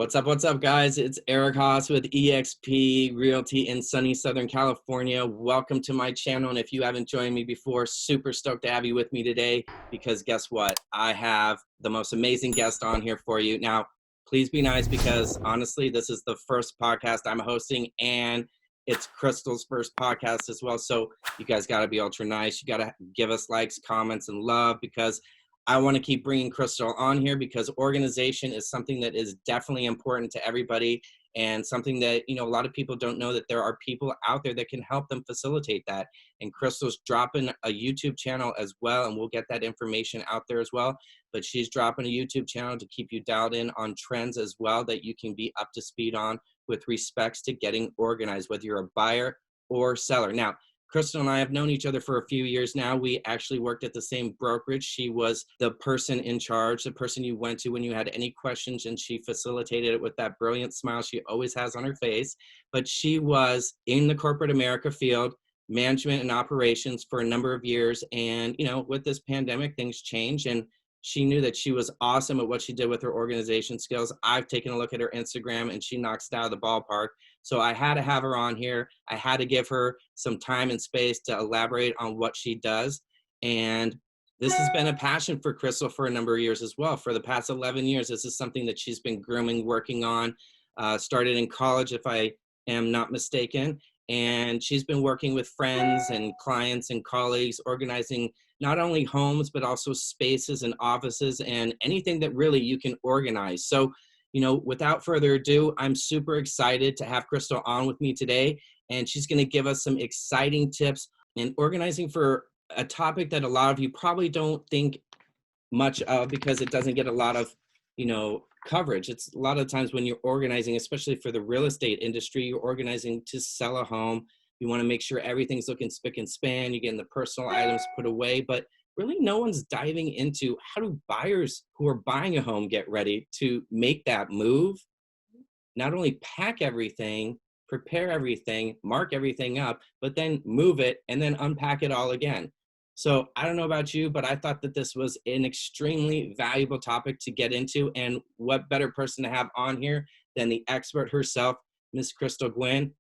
What's up, guys? It's Eric Haas with eXp Realty in sunny Southern California. Welcome to my channel. And if you haven't joined me before, super stoked to have you with me today because guess what? I have the most amazing guest on here for you. Now, please be nice because honestly, this is the first podcast I'm hosting and it's Krystal's first podcast as well. So you guys got to be ultra nice. You got to give us likes, comments, and love because I want to keep bringing Krystal on here because organization is something that is definitely important to everybody and something that, a lot of people don't know that there are people out there that can help them facilitate that. And Krystal's dropping a YouTube channel as well, and we'll get that information out there as well. But she's dropping a YouTube channel to keep you dialed in on trends as well that you can be up to speed on with respects to getting organized, whether you're a buyer or seller. Now, Krystal and I have known each other for a few years now. We actually worked at the same brokerage. She was the person in charge, the person you went to when you had any questions, and she facilitated it with that brilliant smile she always has on her face. But she was in the corporate America field, management and operations for a number of years. And, with this pandemic, things change. And she knew that she was awesome at what she did with her organization skills. I've taken a look at her Instagram and she knocks it out of the ballpark. So I had to have her on here. I had to give her some time and space to elaborate on what she does. And this has been a passion for Krystal for a number of years as well. For the past 11 years, this is something that she's been grooming, working on, started in college, if I am not mistaken. And she's been working with friends and clients and colleagues, organizing not only homes, but also spaces and offices and anything that really you can organize. So, without further ado, I'm super excited to have Krystal on with me today. And she's going to give us some exciting tips in organizing for a topic that a lot of you probably don't think much of because it doesn't get a lot of, coverage. It's a lot of times when you're organizing, especially for the real estate industry, you're organizing to sell a home. You want to make sure everything's looking spick and span. You're getting the personal items put away, but really no one's diving into how do buyers who are buying a home get ready to make that move, not only pack everything, prepare everything, mark everything up, but then move it and then unpack it all again. So I don't know about you, but I thought that this was an extremely valuable topic to get into. And what better person to have on here than the expert herself, Miss Krystal Guinn.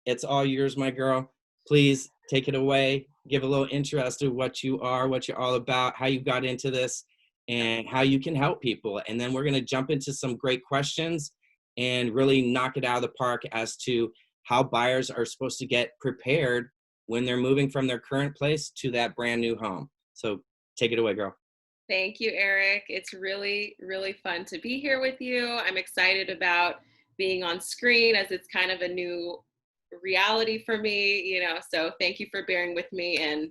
It's all yours, my girl. Please take it away. Give a little intro as to what you are, what you're all about, how you got into this, and how you can help people. And then we're going to jump into some great questions and really knock it out of the park as to how buyers are supposed to get prepared when they're moving from their current place to that brand new home. So take it away, girl. Thank you, Eric. It's really, really fun to be here with you. I'm excited about being on screen as it's kind of a new reality for me, so thank you for bearing with me and,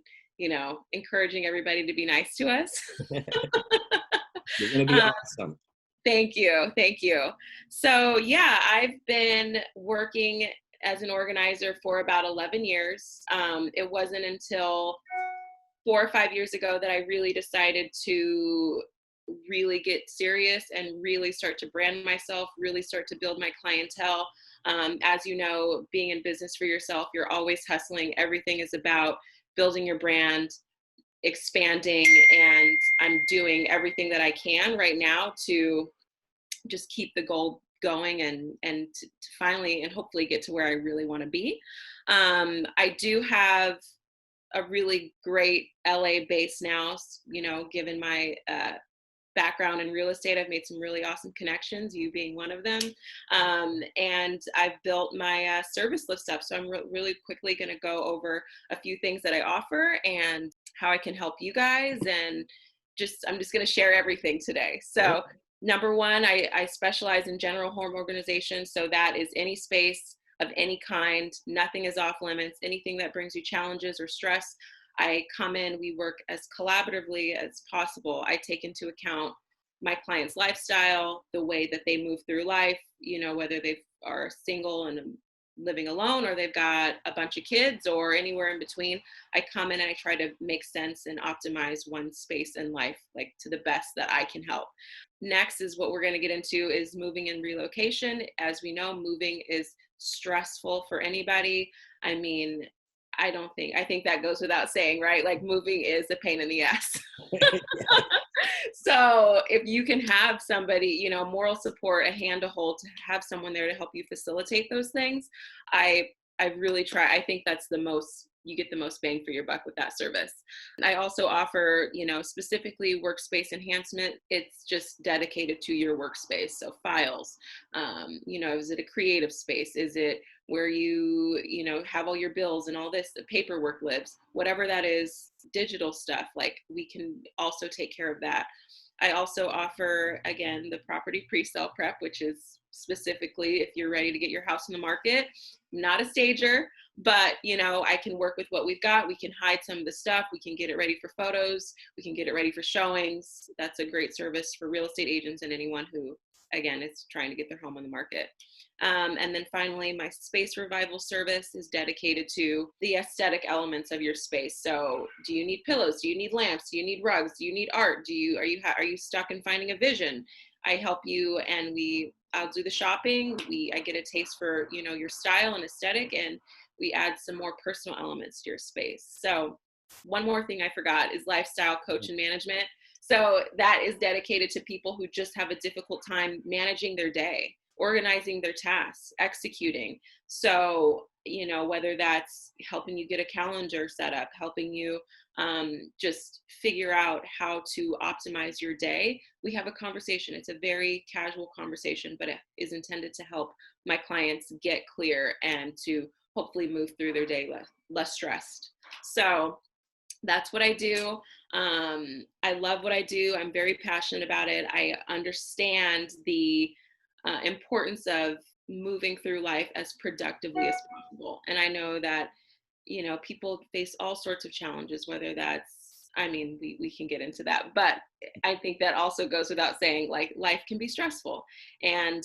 encouraging everybody to be nice to us. You're going to be awesome. Thank you. Thank you. So yeah, I've been working as an organizer for about 11 years. It wasn't until 4 or 5 years ago that I really decided to really get serious and really start to brand myself, really start to build my clientele. As you know, being in business for yourself, you're always hustling. Everything is about building your brand, expanding, and I'm doing everything that I can right now to just keep the goal going and to finally and hopefully get to where I really want to be. I do have a really great LA base now, given my background in real estate. I've made some really awesome connections, you being one of them. And I've built my service list up. So I'm really quickly going to go over a few things that I offer and how I can help you guys. And I'm just going to share everything today. So number one, I specialize in general home organization. So that is any space of any kind. Nothing is off limits. Anything that brings you challenges or stress, I come in, we work as collaboratively as possible. I take into account my client's lifestyle, the way that they move through life, whether they are single and living alone or they've got a bunch of kids or anywhere in between. I come in and I try to make sense and optimize one space in life, like to the best that I can help. Next is what we're going to get into is moving and relocation. As we know, moving is stressful for anybody. I mean, I think that goes without saying, right? Like moving is a pain in the ass. So if you can have somebody, moral support, a hand to hold, to have someone there to help you facilitate those things, I I really try. I think that's the most, you get the most bang for your buck with that service. I also offer, specifically workspace enhancement. It's just dedicated to your workspace. So files, is it a creative space? Is it where you have all your bills and all this, the paperwork lives, whatever that is, digital stuff, like we can also take care of that. I also offer, again, the property pre-sale prep, which is specifically if you're ready to get your house in the market. I'm not a stager, but I can work with what we've got. We can hide some of the stuff. We can get it ready for photos. We can get it ready for showings. That's a great service for real estate agents and anyone who, again, is trying to get their home on the market. And then finally, my space revival service is dedicated to the aesthetic elements of your space. So do you need pillows? Do you need lamps? Do you need rugs? Do you need art? Are you stuck in finding a vision? I help you, and I'll do the shopping. I get a taste for, your style and aesthetic, and we add some more personal elements to your space. So one more thing I forgot is lifestyle coach and management. So that is dedicated to people who just have a difficult time managing their day, organizing their tasks, executing. So, whether that's helping you get a calendar set up, helping you just figure out how to optimize your day, we have a conversation. It's a very casual conversation, but it is intended to help my clients get clear and to hopefully move through their day less stressed. So that's what I do. I love what I do. I'm very passionate about it. I understand the importance of moving through life as productively as possible. And I know that, people face all sorts of challenges, whether that's, we can get into that, but I think that also goes without saying, like, life can be stressful. And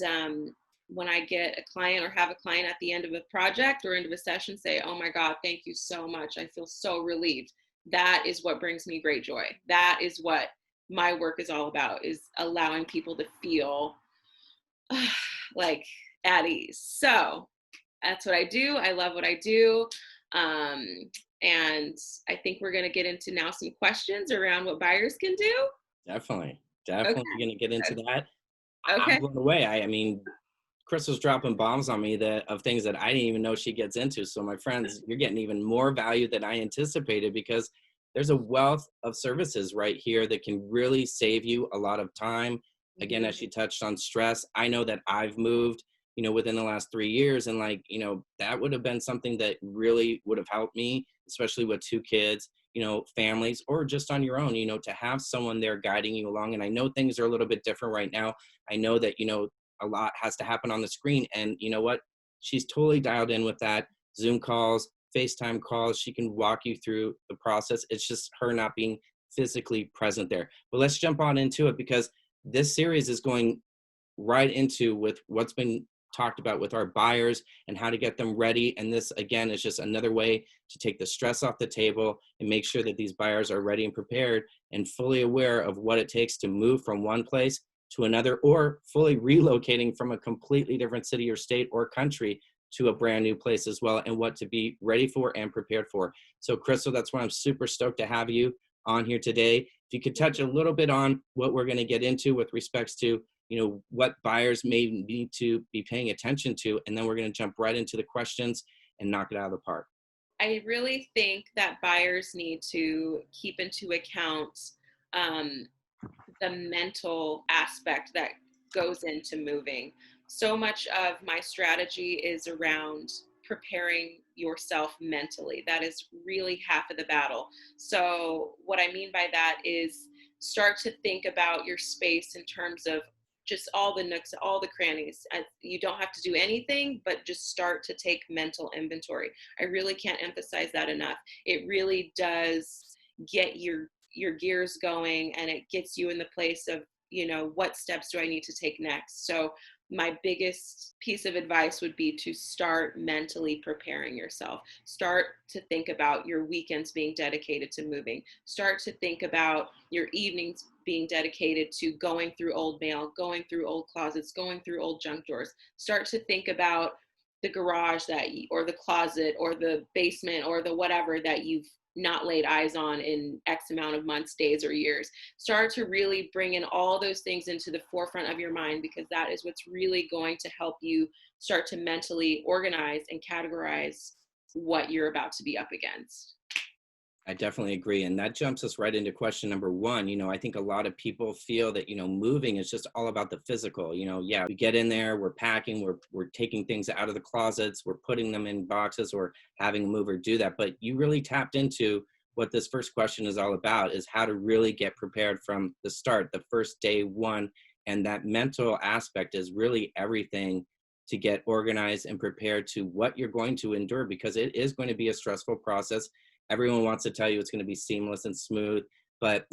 when I get a client or have a client at the end of a project or end of a session say, oh my God, thank you so much, I feel so relieved. That is what brings me great joy. That is what my work is all about, is allowing people to feel like at ease. So that's what I do. I love what I do. And I think we're going to get into now some questions around what buyers can do. Definitely Okay. going to get into that. Okay. I'm blown away. I mean, Krystal's dropping bombs on me of things that I didn't even know she gets into. So my friends, you're getting even more value than I anticipated, because there's a wealth of services right here that can really save you a lot of time. Again, as she touched on stress, I know that I've moved, within the last 3 years, and that would have been something that really would have helped me, especially with 2 kids, families, or just on your own, to have someone there guiding you along. And I know things are a little bit different right now. I know that, a lot has to happen on the screen, and you know what? She's totally dialed in with that. Zoom calls, FaceTime calls, she can walk you through the process. It's just her not being physically present there. But let's jump on into it, because this series is going right into with what's been talked about with our buyers and how to get them ready. And this, again, is just another way to take the stress off the table and make sure that these buyers are ready and prepared and fully aware of what it takes to move from one place to another, or fully relocating from a completely different city or state or country to a brand new place as well, and what to be ready for and prepared for. So Krystal, that's why I'm super stoked to have you on here today. If you could touch a little bit on what we're going to get into with respects to, what buyers may need to be paying attention to, and then we're going to jump right into the questions and knock it out of the park. I really think that buyers need to keep into account the mental aspect that goes into moving. So much of my strategy is around preparing yourself mentally. That is really half of the battle. So what I mean by that is start to think about your space in terms of just all the nooks, all the crannies. You don't have to do anything, but just start to take mental inventory. I really can't emphasize that enough. It really does get your gears going, and it gets you in the place of, what steps do I need to take next? So my biggest piece of advice would be to start mentally preparing yourself. Start to think about your weekends being dedicated to moving. Start to think about your evenings being dedicated to going through old mail, going through old closets, going through old junk drawers. Start to think about the garage or the closet or the basement or the whatever that you've not laid eyes on in X amount of months, days, or years. Start to really bring in all those things into the forefront of your mind, because that is what's really going to help you start to mentally organize and categorize what you're about to be up against. I definitely agree. And that jumps us right into question number one. I think a lot of people feel that, moving is just all about the physical. Yeah, we get in there, we're packing, we're taking things out of the closets, we're putting them in boxes or having a mover do that. But you really tapped into what this first question is all about, is how to really get prepared from the start, the first day one. And that mental aspect is really everything to get organized and prepared to what you're going to endure, because it is going to be a stressful process. Everyone wants to tell you it's going to be seamless and smooth, but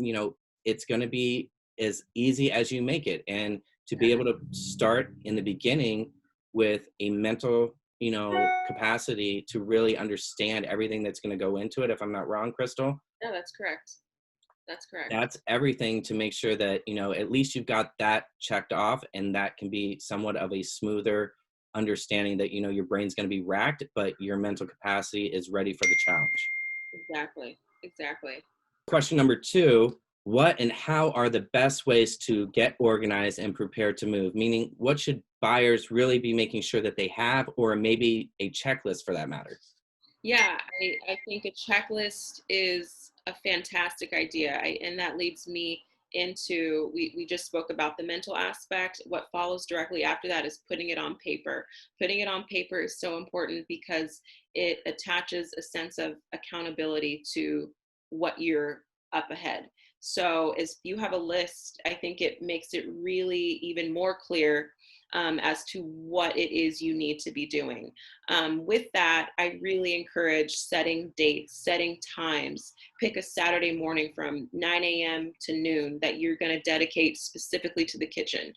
it's going to be as easy as you make it. And to be able to start in the beginning with a mental, capacity to really understand everything that's going to go into it. If I'm not wrong, Krystal? No, that's correct. That's correct. That's everything to make sure that, at least you've got that checked off, and that can be somewhat of a smoother understanding that, your brain's going to be racked, but your mental capacity is ready for the challenge. Exactly. Exactly. Question number two, what and how are the best ways to get organized and prepared to move? Meaning, what should buyers really be making sure that they have, or maybe a checklist for that matter? Yeah, I think a checklist is a fantastic idea. And that leads me into, we just spoke about the mental aspect. What follows directly after that is putting it on paper. Putting it on paper is so important because it attaches a sense of accountability to what you're up ahead. So if you have a list, I think it makes it really even more clear as to what it is you need to be doing. With that, I really encourage setting dates, setting times. Pick a Saturday morning from 9 a.m. to noon that you're going to dedicate specifically to the kitchen.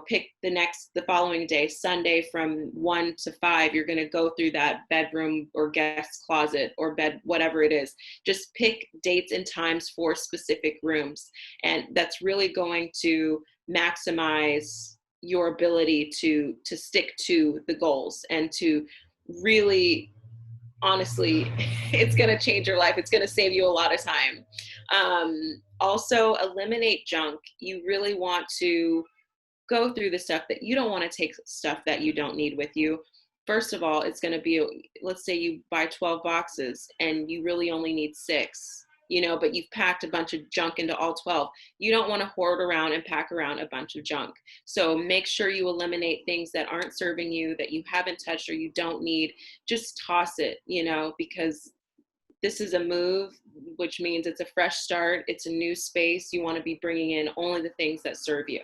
Pick the following day, Sunday, from 1 to 5, you're going to go through that bedroom or guest closet or bed, whatever it is. Just pick dates and times for specific rooms. And that's really going to maximize your ability to stick to the goals and to really, honestly, it's going to change your life. It's going to save you a lot of time. Also, eliminate junk. You really want to go through the stuff that you don't want to take stuff that you don't need with you. First of all, it's going to be, let's say you buy 12 boxes and you really only need 6. But you've packed a bunch of junk into all 12. You don't want to hoard around and pack around a bunch of junk. So make sure you eliminate things that aren't serving you, that you haven't touched or you don't need. Just toss it, because this is a move, which means it's a fresh start. It's a new space. You want to be bringing in only the things that serve you.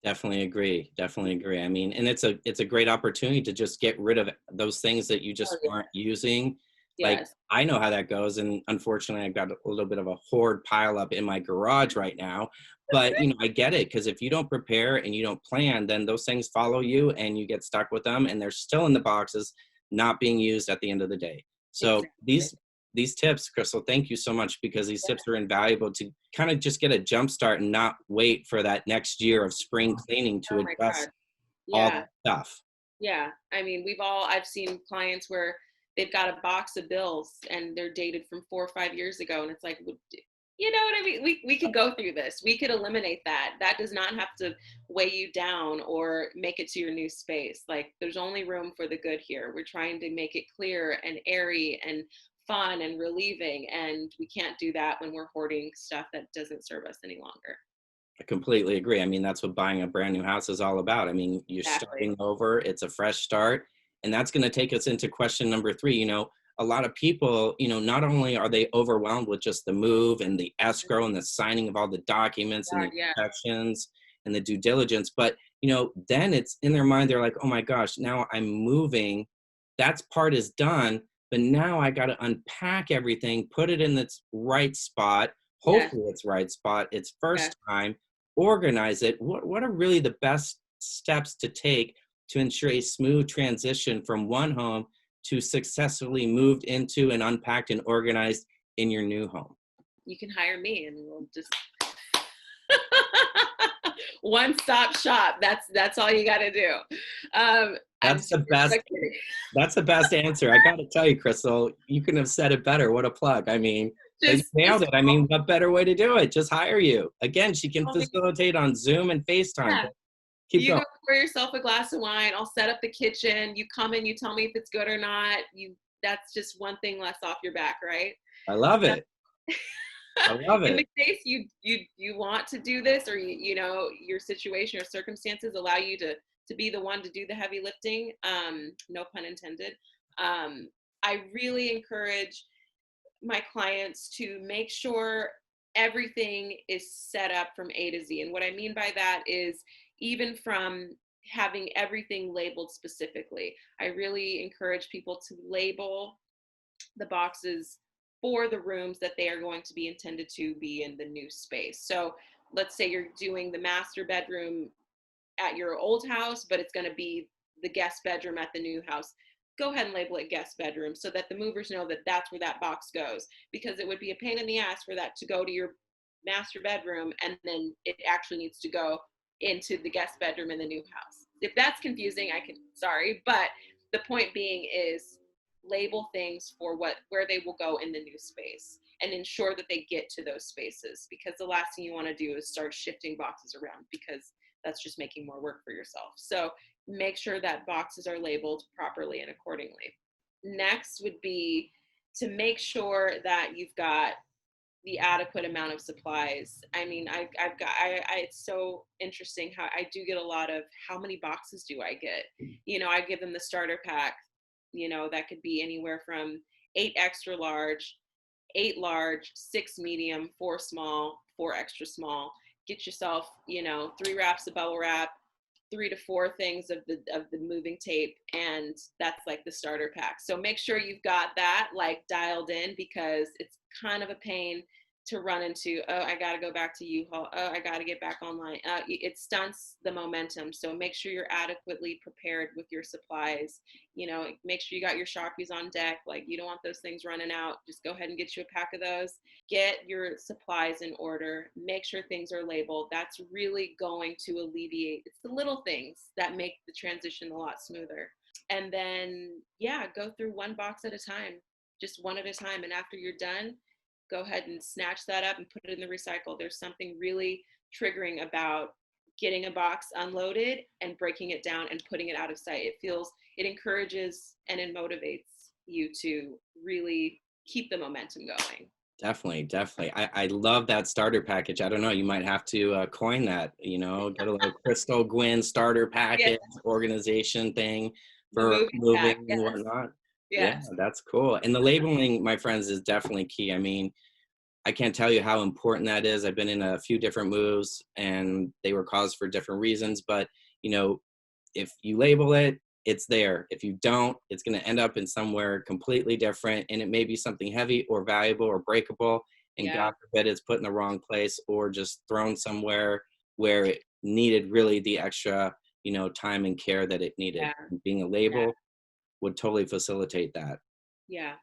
Definitely agree. Definitely agree. I mean, and it's a great opportunity to just get rid of those things that you just aren't using. Like, Yes. I know how that goes. And unfortunately, I've got a little bit of a hoard pile up in my garage right now. But, I get it, because if you don't prepare and you don't plan, then those things follow you and you get stuck with them, and they're still in the boxes, not being used at the end of the day. So Exactly. these tips, Krystal, thank you so much, because these tips are invaluable to kind of just get a jump start and not wait for that next year of spring cleaning to Oh my address God. all Yeah. the stuff. Yeah. I mean, I've seen clients where they've got a box of bills and they're dated from 4 or 5 years ago. And it's like, you know what I mean? We could go through this. We could eliminate that. That does not have to weigh you down or make it to your new space. Like, there's only room for the good here. We're trying to make it clear and airy and fun and relieving. And we can't do that when we're hoarding stuff that doesn't serve us any longer. I completely agree. I mean, that's what buying a brand new house is all about. I mean, you're Exactly. starting over, it's a fresh start. And that's going to take us into question number three. A lot of people, not only are they overwhelmed with just the move and the escrow and the signing of all the documents and God, the yeah. inspections and the due diligence, but, then it's in their mind, they're like, oh my gosh, now I'm moving. That's part is done. But now I got to unpack everything, put it in its right spot. Yes. Hopefully it's right spot. It's Yes. first time, organize it. What are really the best steps to take to ensure a smooth transition from one home to successfully moved into and unpacked and organized in your new home? You can hire me and we'll just one stop shop. That's all you got to do. I'm That's the super best. kidding. That's the best answer. I got to tell you, Krystal, you couldn't have said it better. What a plug. I mean, you nailed Just it. I mean, what better way to do it? Just hire you. Again, she can call me. facilitate on Zoom and FaceTime. Yeah. Keep You going. go pour yourself a glass of wine. I'll set up the kitchen. You come in, you tell me if it's good or not. That's just one thing less off your back, right? I love it. I love In it. the case you want to do this, or your situation or circumstances allow you to be the one to do the heavy lifting, no pun intended. I really encourage my clients to make sure everything is set up from A to Z. And what I mean by that is even from having everything labeled specifically. I really encourage people to label the boxes for the rooms that they are going to be intended to be in the new space. So let's say you're doing the master bedroom at your old house, but it's going to be the guest bedroom at the new house. Go ahead and label it guest bedroom so that the movers know that that's where that box goes, because it would be a pain in the ass for that to go to your master bedroom and then it actually needs to go into the guest bedroom in the new house. If that's confusing, sorry, but the point being is label things for where they will go in the new space and ensure that they get to those spaces, because the last thing you want to do is start shifting boxes around, because that's just making more work for yourself. So make sure that boxes are labeled properly and accordingly. Next would be to make sure that you've got the adequate amount of supplies. I mean, it's so interesting how I do get a lot of, how many boxes do I get? I give them the starter pack, that could be anywhere from 8 extra large, 8 large, 6 medium, 4 small, 4 extra small. Get yourself, 3 wraps of bubble wrap, 3 to 4 things of the moving tape, and that's like the starter pack. So make sure you've got that like dialed in, because it's kind of a pain to run into, oh, I got to go back to U-Haul, oh, I got to get back online. It stunts the momentum. So make sure you're adequately prepared with your supplies. Make sure you got your Sharpies on deck. Like, you don't want those things running out. Just go ahead and get you a pack of those. Get your supplies in order. Make sure things are labeled. That's really going to alleviate, it's the little things that make the transition a lot smoother. And then, yeah, go through one box at a time, just one at a time. And after you're done, go ahead and snatch that up and put it in the recycle. There's something really triggering about getting a box unloaded and breaking it down and putting it out of sight. It encourages and it motivates you to really keep the momentum going. Definitely, definitely. I love that starter package. I don't know, you might have to coin that, get a little Krystal Guinn starter package organization thing The for moving moving pack, and yes. whatnot. Yeah, Yes. that's cool. And the labeling, my friends, is definitely key. I mean, I can't tell you how important that is. I've been in a few different moves and they were caused for different reasons, but if you label it, it's there. If you don't, it's going to end up in somewhere completely different, and it may be something heavy or valuable or breakable, and Yeah. God forbid it's put in the wrong place or just thrown somewhere where it needed really the extra, time and care that it needed. Yeah. Being a label would totally facilitate that. Yeah.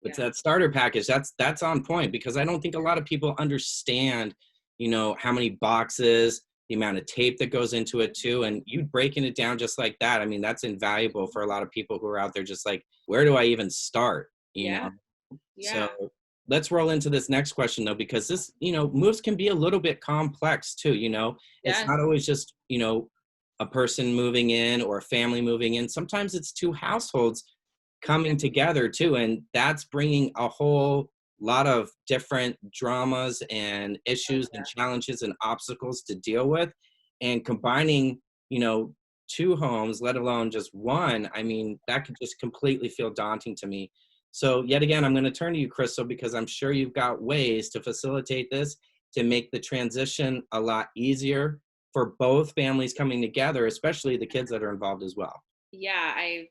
But Yeah. that starter package, that's on point, because I don't think a lot of people understand, how many boxes, the amount of tape that goes into it too. And you breaking it down just like that, I mean, that's invaluable for a lot of people who are out there just like, where do I even start? Yeah. So Yeah. let's roll into this next question though, because this, moves can be a little bit complex too. It's Yes. not always just, a person moving in or a family moving in. Sometimes it's 2 households coming together too, and that's bringing a whole lot of different dramas and issues and challenges and obstacles to deal with, and combining 2 homes, let alone just one. I mean, that could just completely feel daunting to me. So yet again, I'm going to turn to you, Krystal, because I'm sure you've got ways to facilitate this, to make the transition a lot easier for both families coming together, especially the kids that are involved as well. Yeah. I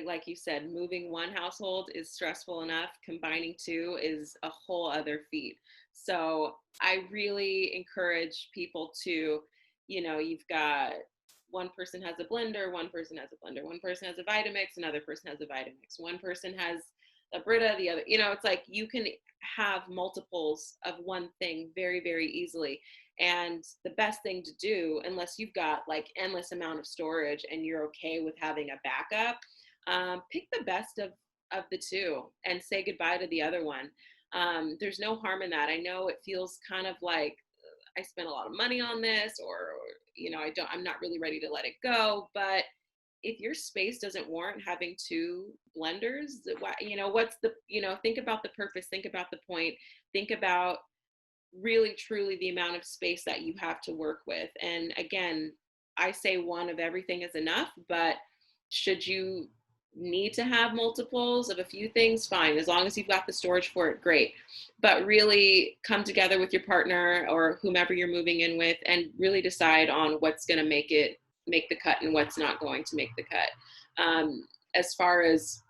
like you said, moving one household is stressful enough. Combining 2 is a whole other feat. So I really encourage people to, you've got one person has a blender, one person has a blender, one person has a Vitamix, another person has a Vitamix, one person has a Brita, the other, it's like you can have multiples of one thing very, very easily. And the best thing to do, unless you've got like endless amount of storage and you're okay with having a backup, pick the best of the two and say goodbye to the other one. There's no harm in that. I know it feels kind of like I spent a lot of money on this, or I'm not really ready to let it go. But if your space doesn't warrant having two blenders, what's the, think about the purpose, think about the point, think about really truly the amount of space that you have to work with. And again, I say one of everything is enough, but should you need to have multiples of a few things, fine. As long as you've got the storage for it, great. But really come together with your partner or whomever you're moving in with and really decide on what's going to make the cut and what's not going to make the cut. As far as,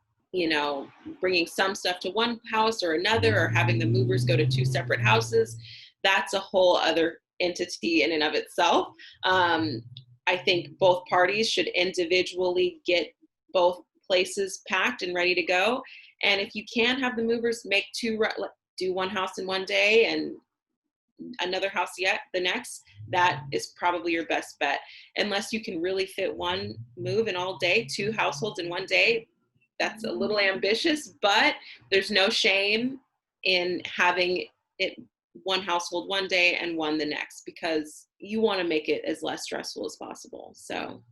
bringing some stuff to one house or another, or having the movers go to two separate houses, that's a whole other entity in and of itself. I think both parties should individually get both places packed and ready to go. And if you can have the movers do one house in one day and another house yet the next, that is probably your best bet. Unless you can really fit one move in all day, two households in one day, that's a little ambitious, but there's no shame in having it one household one day and one the next, because you want to make it as less stressful as possible. So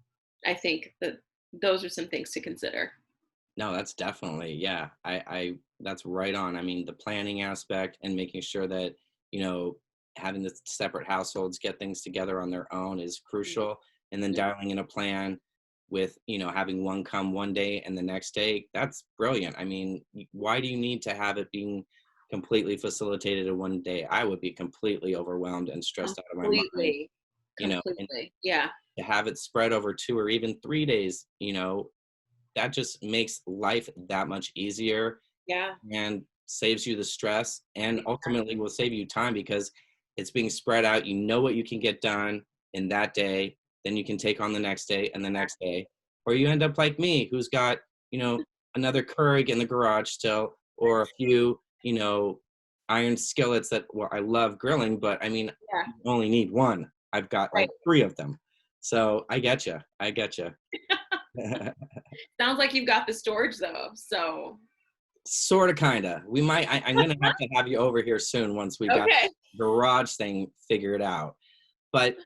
I think that those are some things to consider. No, that's definitely, yeah. I that's right on. I mean, the planning aspect and making sure that, having the separate households get things together on their own is crucial. And then dialing in a plan with, having one come one day and the next day, that's brilliant. I mean, why do you need to have it being completely facilitated in one day? I would be completely overwhelmed and stressed out of my mind, and Completely. Yeah. to have it spread over 2 or even 3 days, that just makes life that much easier. Yeah. And saves you the stress, and ultimately will save you time because it's being spread out. You know what you can get done in that day, then you can take on the next day and the next day. Or you end up like me, who's got, another Keurig in the garage still, or a few, iron skillets that, well, I love grilling, but I mean, Yeah. you only need one. I've got like 3 of them. So I get you. Sounds like you've got the storage though. So Sort of, kind of. We might. I'm gonna have to have you over here soon once we got okay. the garage thing figured out. But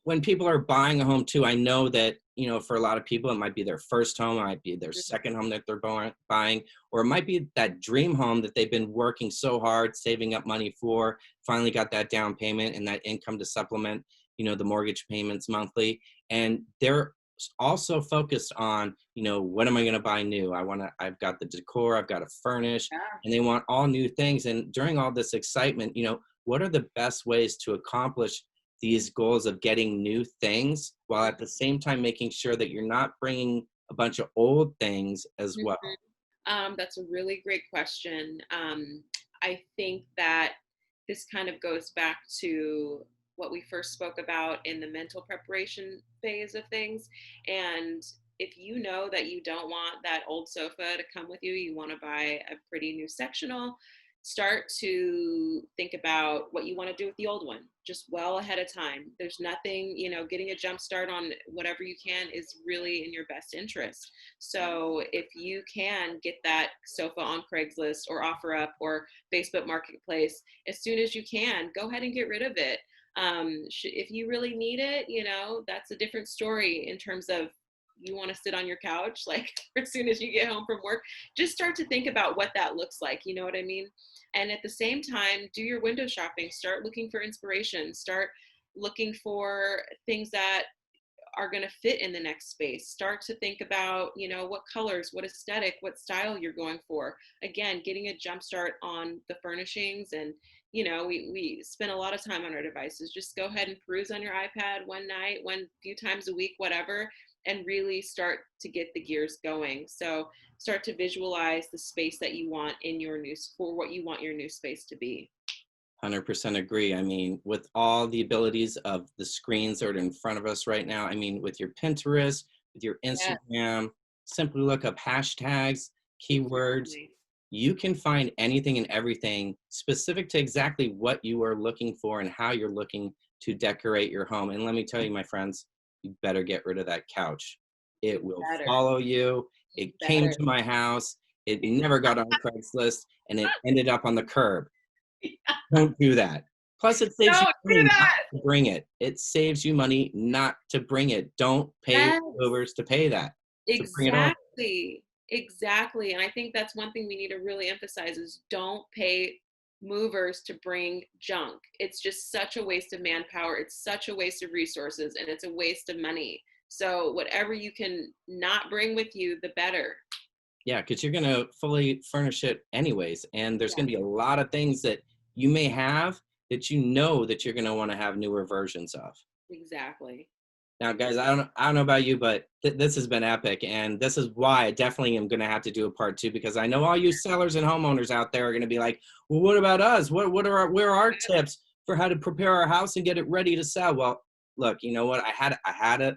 when people are buying a home too, I know that for a lot of people, it might be their first home, it might be their second home that they're buying, or it might be that dream home that they've been working so hard, saving up money for, finally got that down payment and that income to supplement, the mortgage payments monthly, and they're also focused on, what am I going to buy new? I've got the decor, I've got to furnish, Yeah. and they want all new things. And during all this excitement, what are the best ways to accomplish these goals of getting new things while at the same time making sure that you're not bringing a bunch of old things as well? That's a really great question. I think that this kind of goes back to what we first spoke about in the mental preparation phase of things. And if you know that you don't want that old sofa to come with you, you want to buy a pretty new sectional, start to think about what you want to do with the old one just well ahead of time. There's nothing, getting a jump start on whatever you can is really in your best interest. So if you can get that sofa on Craigslist or OfferUp or Facebook Marketplace as soon as you can, go ahead and get rid of it. If you really need it, that's a different story in terms of you want to sit on your couch like as soon as you get home from work. Just start to think about what that looks like. You know what I mean? And at the same time, do your window shopping. Start looking for inspiration. Start looking for things that are going to fit in the next space. Start to think about, what colors, what aesthetic, what style you're going for. Again, getting a jump start on the furnishings. And, we spend a lot of time on our devices. Just go ahead and peruse on your iPad one night, one few times a week, whatever, and really start to get the gears going. So start to visualize the space that you want for what you want your new space to be. 100% agree. I mean, with all the abilities of the screens that are in front of us right now, I mean, with your Pinterest, with your Instagram, simply look up hashtags, keywords, Exactly. you can find anything and everything specific to exactly what you are looking for and how you're looking to decorate your home. And let me tell you, my friends, you better get rid of that couch. It You will better. follow you. You It came better. to my house. It never got on Craigslist, and it ended up on the curb. Don't do that. Plus, it saves you Don't do money not that. to bring it. It saves you money not to bring it. Don't pay Yes. movers to pay that, to bring it home. Exactly. Exactly. And I think that's one thing we need to really emphasize is don't pay movers to bring junk. It's just such a waste of manpower. It's such a waste of resources and it's a waste of money. So whatever you can not bring with you, the better. Yeah, because you're going to fully furnish it anyways. And there's Yeah, going to be a lot of things that you may have that you know that you're going to want to have newer versions of. exactly. Now, guys, I don't know about you, but this has been epic. And this is why I definitely am going to have to do a part two, because I know all you sellers and homeowners out there are going to be like, well, what about us? Where are our tips for how to prepare our house and get it ready to sell? Well, look, you know what? I had to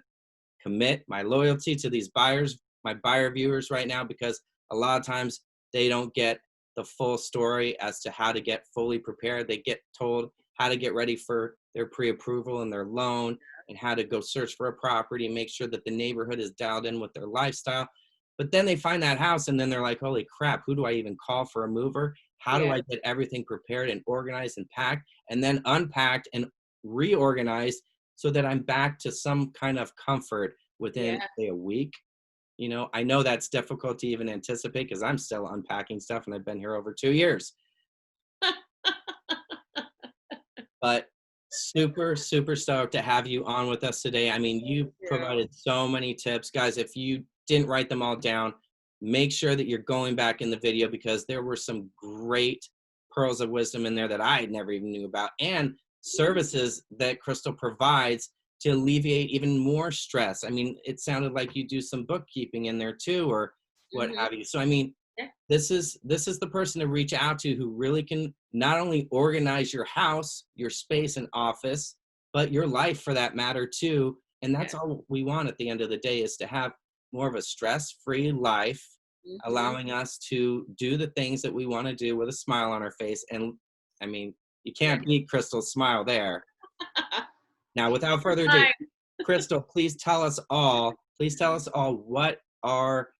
commit my loyalty to these buyers, my buyer viewers right now, because a lot of times they don't get the full story as to how to get fully prepared. They get told how to get ready for their pre-approval and their loan, and how to go search for a property and make sure that the neighborhood is dialed in with their lifestyle. But then they find that house and then they're like, holy crap, who do I even call for a mover? How do Yeah. I get everything prepared and organized and packed and then unpacked and reorganized so that I'm back to some kind of comfort within, Yeah. say, a week? You know, I know that's difficult to even anticipate because I'm still unpacking stuff and I've been here over 2 years. But super, super stoked to have you on with us today. I mean, you Yeah. provided so many tips. Guys, if you didn't write them all down, make sure that you're going back in the video because there were some great pearls of wisdom in there that I never even knew about, and services that Krystal provides to alleviate even more stress. I mean, it sounded like you do some bookkeeping in there too, or what Hmm. have you. So, I mean, Yeah. this is the person to reach out to who really can not only organize your house, your space and office, but your life for that matter too. And Yeah. that's all we want at the end of the day, is to have more of a stress-free life, Hmm. allowing us to do the things that we want to do with a smile on our face. And I mean, you Yeah. can't beat Krystal's smile there. Now, without further ado, Fine. Krystal, please tell us all what are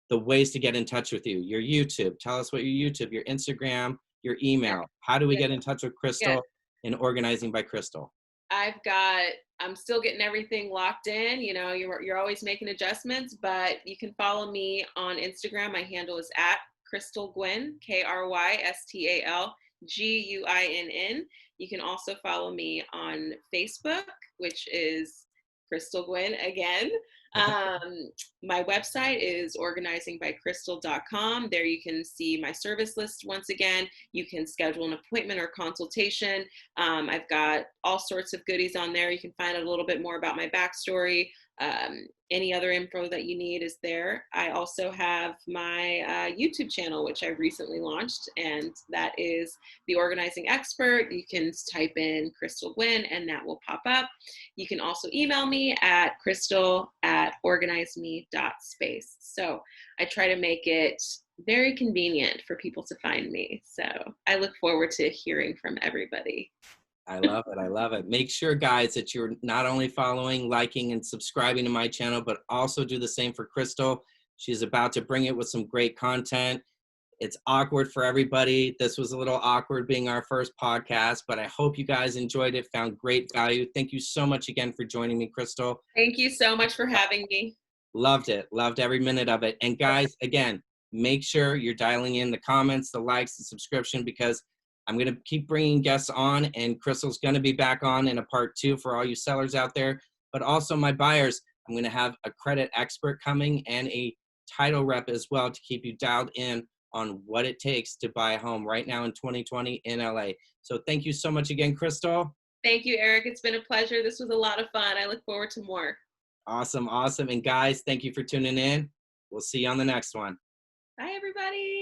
the ways to get in touch with you. Your YouTube, tell us what your YouTube, your Instagram, your Yeah. email. How do we Yeah. get in touch with Yeah. Krystal in Organizing by Krystal? I'm still getting everything locked in. You know, you're always making adjustments, but you can follow me on Instagram. My handle is at Krystal Guinn, KrystalGuinn. You can also follow me on Facebook, which is Krystal Guinn again. Um, my website is organizingbykrystal.com. There you can see my service list once again. You can schedule an appointment or consultation. I've got all sorts of goodies on there. You can find out a little bit more about my backstory. Any other info that you need is there. I also have my YouTube channel, which I recently launched, and that is The Organizing Expert. You can type in Krystal Guinn, and that will pop up. You can also email me at krystal@organizeme.space. So I try to make it very convenient for people to find me. So I look forward to hearing from everybody. I love it. I love it. Make sure, guys, that you're not only following, liking, and subscribing to my channel, but also do the same for Krystal. She's about to bring it with some great content. It's awkward for everybody. This was a little awkward being our first podcast, but I hope you guys enjoyed it, found great value. Thank you so much again for joining me, Krystal. Thank you so much for having me. Loved it. Loved every minute of it. And guys, again, make sure you're dialing in the comments, the likes, the subscription, because I'm going to keep bringing guests on, and Krystal's going to be back on in a part two for all you sellers out there. But also my buyers, I'm going to have a credit expert coming and a title rep as well to keep you dialed in on what it takes to buy a home right now in 2020 in LA. So thank you so much again, Krystal. Thank you, Eric. It's been a pleasure. This was a lot of fun. I look forward to more. Awesome. Awesome. And guys, thank you for tuning in. We'll see you on the next one. Bye, everybody.